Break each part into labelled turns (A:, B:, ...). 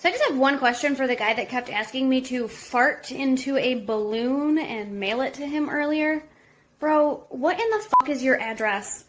A: So I just have one question for the guy that kept asking me to fart into a balloon and mail it to him earlier. Bro, what in the fuck is your address?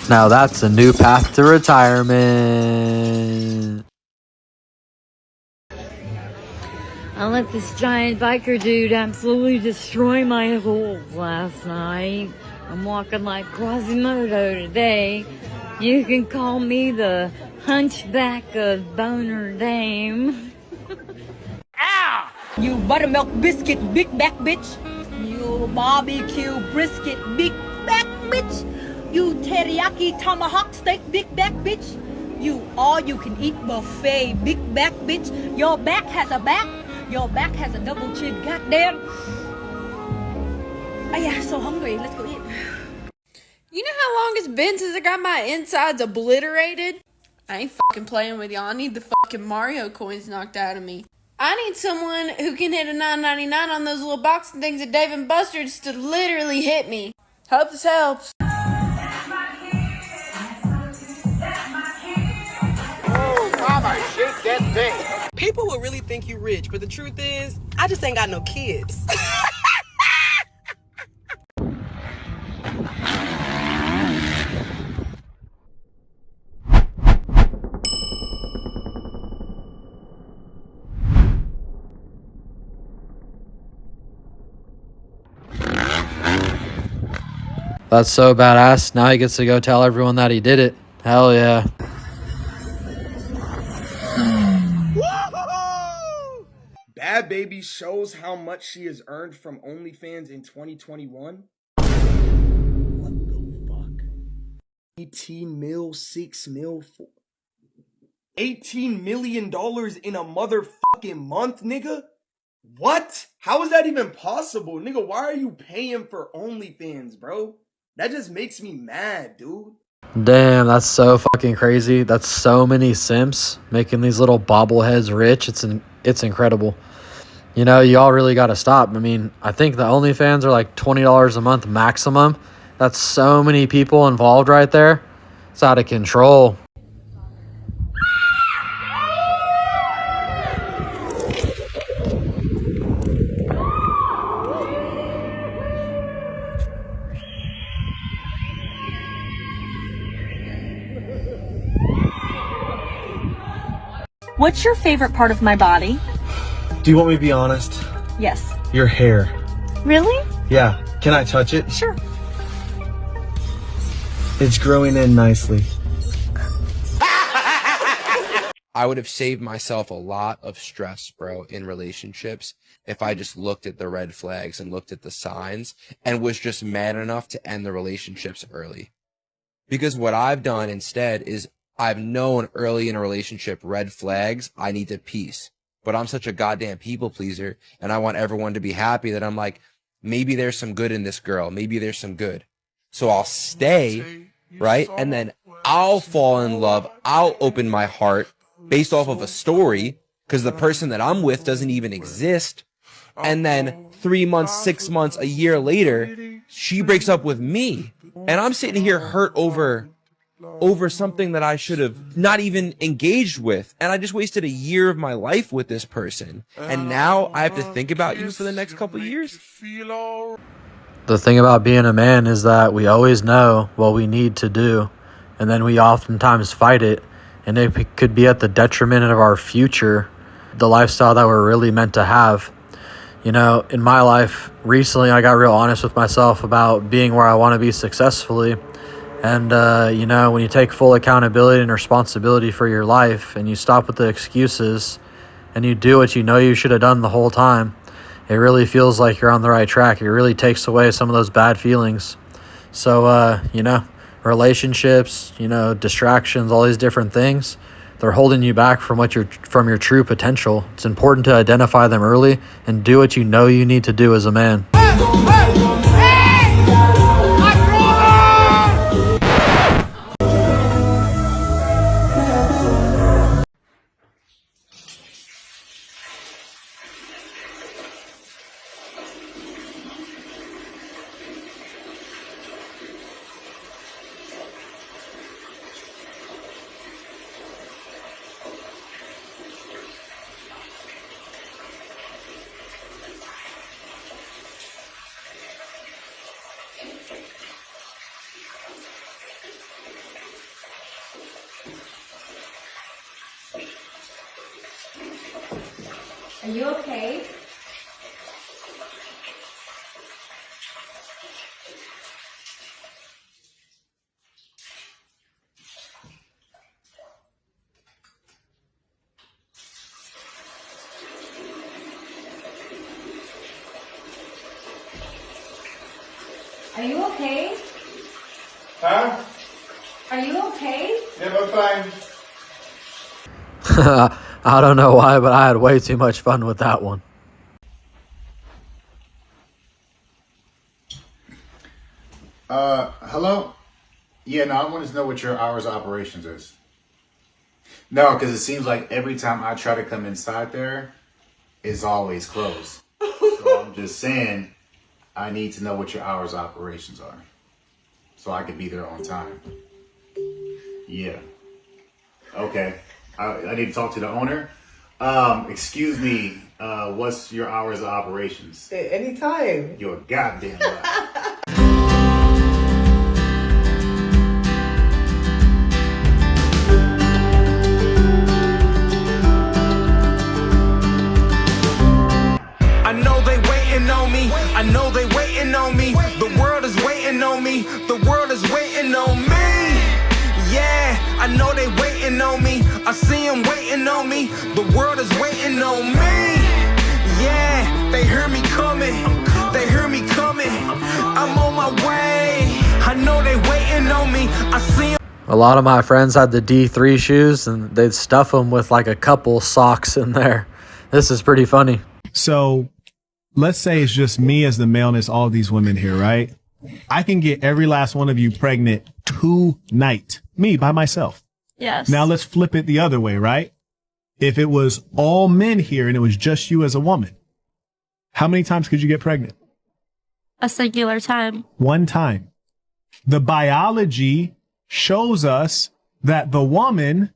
B: Now that's a new path to retirement.
C: I let this giant biker dude absolutely destroy my holes last night. I'm walking like Quasimodo today. You can call me the hunchback of Boner Dame.
D: Ow! You buttermilk biscuit big back bitch. You barbecue brisket big back bitch. You teriyaki tomahawk steak big back bitch. You all you can eat buffet big back bitch. Your back has a back. Your back has a double chin. Goddamn. Oh yeah, so hungry. Let's go eat.
E: You know how long it's been since I got my insides obliterated? I ain't fucking playing with y'all. I need the fucking Mario coins knocked out of me. I need someone who can hit a $9.99 on those little boxing things at Dave & Buster's to literally hit me. Hope this helps.
F: Mama, shake that thing.
G: People will really think you rich, but the truth is, I just ain't got no kids.
B: That's so badass. Now he gets to go tell everyone that he did it. Hell yeah.
F: Bad Baby shows how much she has earned from OnlyFans in 2021. What the fuck? 18 mil, 6 mil, $18 million in a motherfucking month, nigga? What? How is that even possible? Nigga, why are you paying for OnlyFans, bro? That just makes me mad, dude.
B: Damn, that's so fucking crazy. That's so many simps making these little bobbleheads rich. It's incredible. You know, y'all really got to stop. I mean, I think the OnlyFans are like $20 a month maximum. That's so many people involved right there. It's out of control.
D: What's your favorite part of my body?
H: Do you want me to be honest?
D: Yes.
H: Your hair.
D: Really?
H: Yeah. Can I touch it?
D: Sure.
H: It's growing in nicely.
I: I would have saved myself a lot of stress, bro, in relationships if I just looked at the red flags and looked at the signs and was just man enough to end the relationships early. Because what I've done instead is I've known early in a relationship red flags, I need to peace. But I'm such a goddamn people pleaser and I want everyone to be happy that I'm like, maybe there's some good in this girl. Maybe there's some good. So I'll stay, right? And then I'll fall in love. I'll open my heart based off of a story because the person that I'm with doesn't even exist. And then 3 months, 6 months, a year later, she breaks up with me. And I'm sitting here hurt over something that I should have not even engaged with. And I just wasted a year of my life with this person. And now I have to think about you for the next couple of years.
B: The thing about being a man is that we always know what we need to do. And then we oftentimes fight it. And it could be at the detriment of our future, the lifestyle that we're really meant to have. You know, in my life, recently I got real honest with myself about being where I want to be successfully. And, you know, when you take full accountability and responsibility for your life and you stop with the excuses and you do what you know you should have done the whole time, it really feels like you're on the right track. It really takes away some of those bad feelings. So, you know, relationships, you know, distractions, all these different things, they're holding you back from your true potential. It's important to identify them early and do what you know you need to do as a man.
A: Are you okay? Are you okay?
J: Huh?
A: Are you okay?
J: Yeah, I'm fine.
B: I don't know why, but I had way too much fun with that one.
J: Hello? Yeah, no, I wanted to know what your hours of operations is. No, because it seems like every time I try to come inside there, it's always closed. So I'm just saying, I need to know what your hours of operations are, so I can be there on time. Yeah. Okay. I need to talk to the owner. Excuse me, what's your hours of operations?
G: Anytime.
J: You're a goddamn lie.
K: I know they waiting on me. I know they waiting on me. The world is waiting on me. The world is waiting on me. Yeah, I know they waiting on me. I see them waiting on me. The world is waiting on me. Yeah, they hear me coming. They hear me coming. I'm on my way. I know they waiting on me. I see them.
B: A lot of my friends had the D3 shoes, and they'd stuff them with like a couple socks in there. This is pretty funny.
L: So let's say it's just me as the male and it's all these women here, right? I can get every last one of you pregnant tonight. Me by myself.
M: Yes.
L: Now let's flip it the other way, right? If it was all men here and it was just you as a woman, how many times could you get pregnant?
M: A singular time.
L: One time. The biology shows us that the woman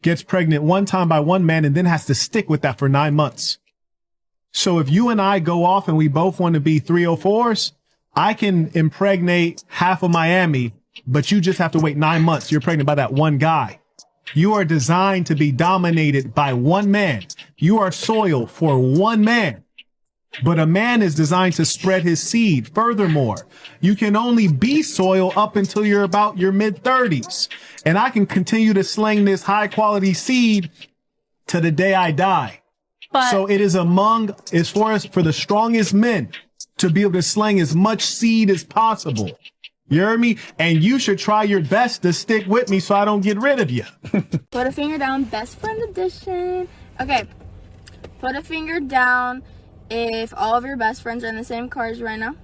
L: gets pregnant one time by one man and then has to stick with that for 9 months. So if you and I go off and we both want to be 304s, I can impregnate half of Miami, but you just have to wait 9 months. You're pregnant by that one guy. You are designed to be dominated by one man. You are soil for one man. But a man is designed to spread his seed. Furthermore, you can only be soil up until you're about your mid-30s. And I can continue to sling this high-quality seed to the day I die.
M: But
L: So it is as far as for the strongest men to be able to sling as much seed as possible. You hear me? And you should try your best to stick with me so I don't get rid of you.
M: put a finger down, best friend edition. Okay. Put a finger down if all of your best friends are in the same cars right now.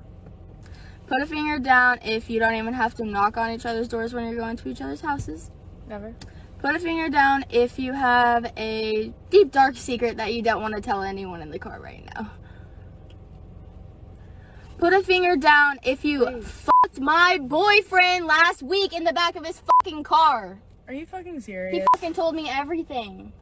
M: Put a finger down if you don't even have to knock on each other's doors when you're going to each other's houses. Never. Put a finger down if you have a deep, dark secret that you don't want to tell anyone in the car right now. Put a finger down if you fucked my boyfriend last week in the back of his fucking car.
N: Are you fucking serious?
M: He fucking told me everything.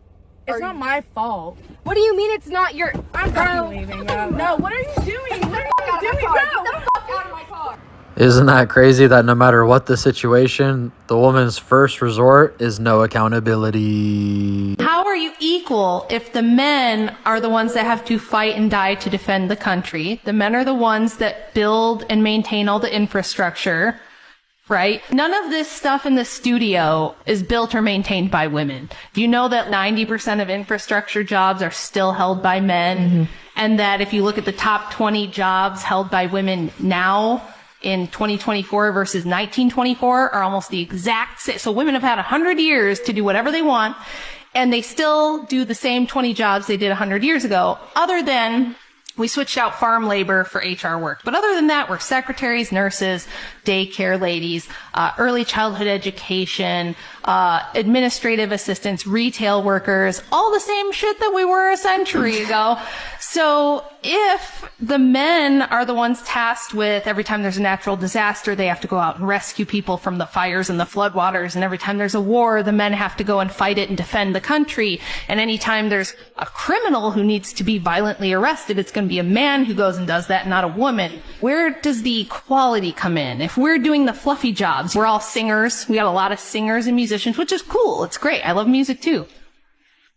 N: It's not my fault.
M: What do you mean it's not your...
N: I'm fucking leaving, bro. No, what are you doing? What are you doing,
M: Get
N: bro?
M: the fuck out of my car.
B: Isn't that crazy that no matter what the situation, the woman's first resort is no accountability?
O: How are you equal if the men are the ones that have to fight and die to defend the country? The men are the ones that build and maintain all the infrastructure, right? None of this stuff in the studio is built or maintained by women. Do you know that 90% of infrastructure jobs are still held by men? Mm-hmm. And that if you look at the top 20 jobs held by women now, in 2024 versus 1924 are almost the exact same. So women have had 100 years to do whatever they want, and they still do the same 20 jobs they did 100 years ago, other than we switched out farm labor for HR work. But other than that, we're secretaries, nurses, daycare ladies, early childhood education, administrative assistants, retail workers, all the same shit that we were a century ago. So if the men are the ones tasked with every time there's a natural disaster, they have to go out and rescue people from the fires and the floodwaters. And every time there's a war, the men have to go and fight it and defend the country. And anytime there's a criminal who needs to be violently arrested, it's going to be a man who goes and does that, not a woman. Where does the equality come in? If we're doing the fluffy jobs, we're all singers. We got a lot of singers and musicians, which is cool. It's great. I love music too.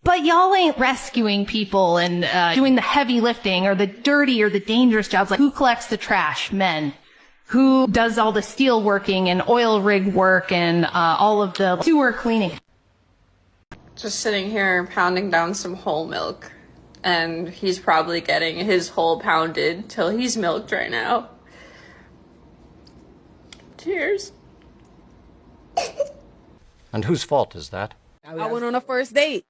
O: But y'all ain't rescuing people and doing the heavy lifting or the dirty or the dangerous jobs. Like, who collects the trash? Men. Who does all the steel working and oil rig work and all of the sewer cleaning?
P: Just sitting here pounding down some whole milk. And he's probably getting his whole pounded till he's milked right now. Cheers.
Q: And whose fault is that?
G: I went on a first date,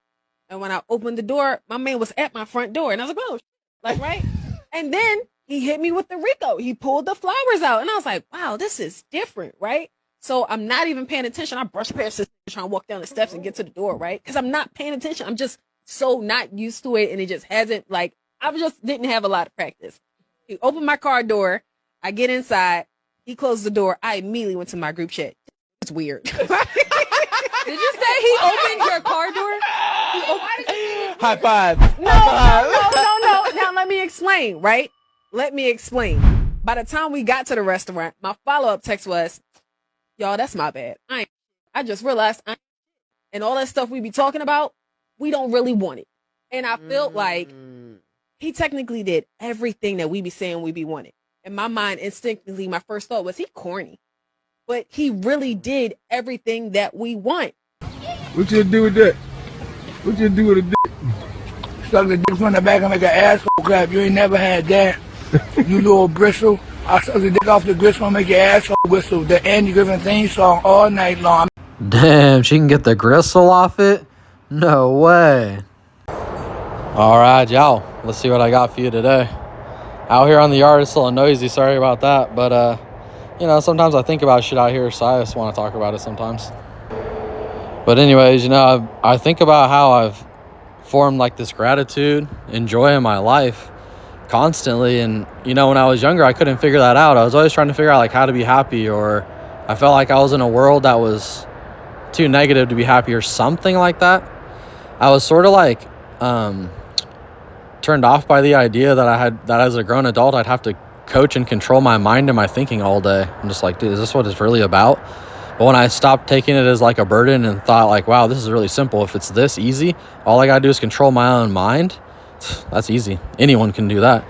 G: and when I opened the door, my man was at my front door, and I was like, "Oh, like right." And then he hit me with the Rico. He pulled the flowers out, and I was like, "Wow, this is different, right?" So I'm not even paying attention. I brush past this, trying to walk down the steps and get to the door, right? Because I'm not paying attention. I'm just so not used to it, and it just hasn't I just didn't have a lot of practice. He opened my car door. I get inside. He closed the door. I immediately went to my group chat. It's weird.
D: Did you say he opened your car door?
G: High five. No. Now let me explain, right? Let me explain. By the time we got to the restaurant, my follow-up text was, "Y'all, that's my bad. I just realized and all that stuff we be talking about, we don't really want it." And I felt like he technically did everything that we be saying we be wanting. In my mind, instinctively, my first thought was he corny. But he really did everything that we want.
R: What you do with that? What you do with a dick? Suck the dick from the back and make an asshole clap. You ain't never had that. You little bristle. I suck the dick off the gristle and make your asshole whistle. The Andy Griffin theme song all night long.
B: Damn, she can get the gristle off it? No way. All right, y'all. Let's see what I got for you today. Out here on the yard, it's a little noisy. Sorry about that. But, you know, sometimes I think about shit out here, so I just want to talk about it sometimes. But anyways, you know, I think about how I've formed, like, this gratitude and joy in my life constantly. And, you know, when I was younger, I couldn't figure that out. I was always trying to figure out, like, how to be happy, or I felt like I was in a world that was too negative to be happy or something like that. I was sort of, like, turned off by the idea that as a grown adult, I'd have to coach and control my mind and my thinking all day. I'm just like, dude, is this what it's really about? But when I stopped taking it as like a burden and thought like, wow, this is really simple. If it's this easy, all I gotta do is control my own mind. That's easy. Anyone can do that.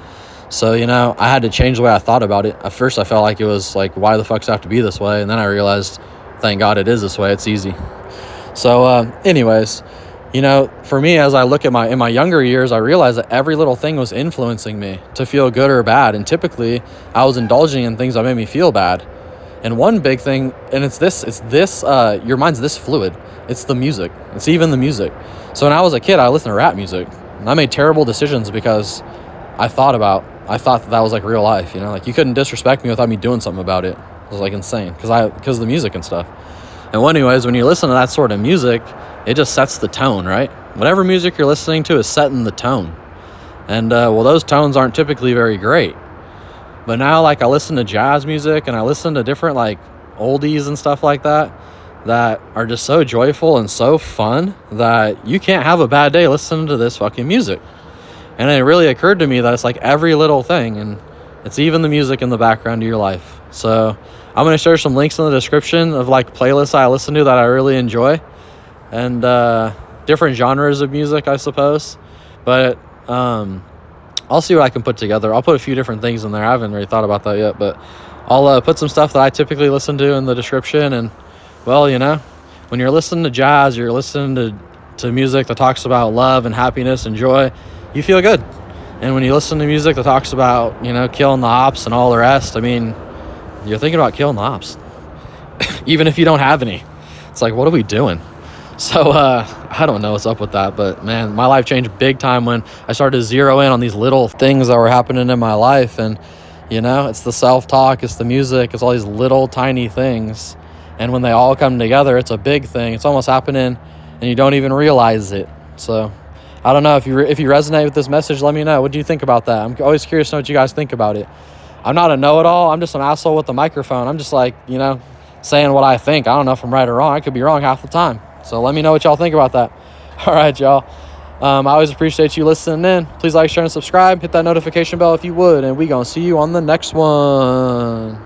B: So, you know, I had to change the way I thought about it. At first I felt like it was like, why the fuck does it have to be this way? And then I realized, thank God it is this way. It's easy. So anyways, you know, for me, as I look at in my younger years, I realized that every little thing was influencing me to feel good or bad. And typically I was indulging in things that made me feel bad. And one big thing, and it's this, your mind's this fluid. It's the music. It's even the music. So when I was a kid, I listened to rap music, and I made terrible decisions because I thought that was like real life, you know, like you couldn't disrespect me without me doing something about it. It was like insane because of the music and stuff. And anyways, when you listen to that sort of music, it just sets the tone, right? Whatever music you're listening to is setting the tone. And, well, those tones aren't typically very great. But now, like, I listen to jazz music and I listen to different, like, oldies and stuff like that are just so joyful and so fun that you can't have a bad day listening to this fucking music. And it really occurred to me that it's like every little thing, and it's even the music in the background of your life. So I'm going to share some links in the description of, like, playlists I listen to that I really enjoy. And different genres of music, I suppose. But I'll see what I can put together. I'll put a few different things in there. I haven't really thought about that yet, but I'll put some stuff that I typically listen to in the description. And, well, you know, when you're listening to jazz, you're listening to music that talks about love and happiness and joy, you feel good. And when you listen to music that talks about, you know, killing the ops and all the rest, I mean, you're thinking about killing the ops. Even if you don't have any. It's like, what are we doing? So, I don't know what's up with that, but man, my life changed big time when I started to zero in on these little things that were happening in my life. And, you know, it's the self-talk, it's the music, it's all these little tiny things. And when they all come together, it's a big thing. It's almost happening and you don't even realize it. So I don't know if you resonate with this message, let me know. What do you think about that? I'm always curious to know what you guys think about it. I'm not a know-it-all. I'm just an asshole with a microphone. I'm just like, you know, saying what I think. I don't know if I'm right or wrong. I could be wrong half the time. So let me know what y'all think about that. All right, y'all. I always appreciate you listening in. Please like, share, and subscribe. Hit that notification bell if you would. And we gonna see you on the next one.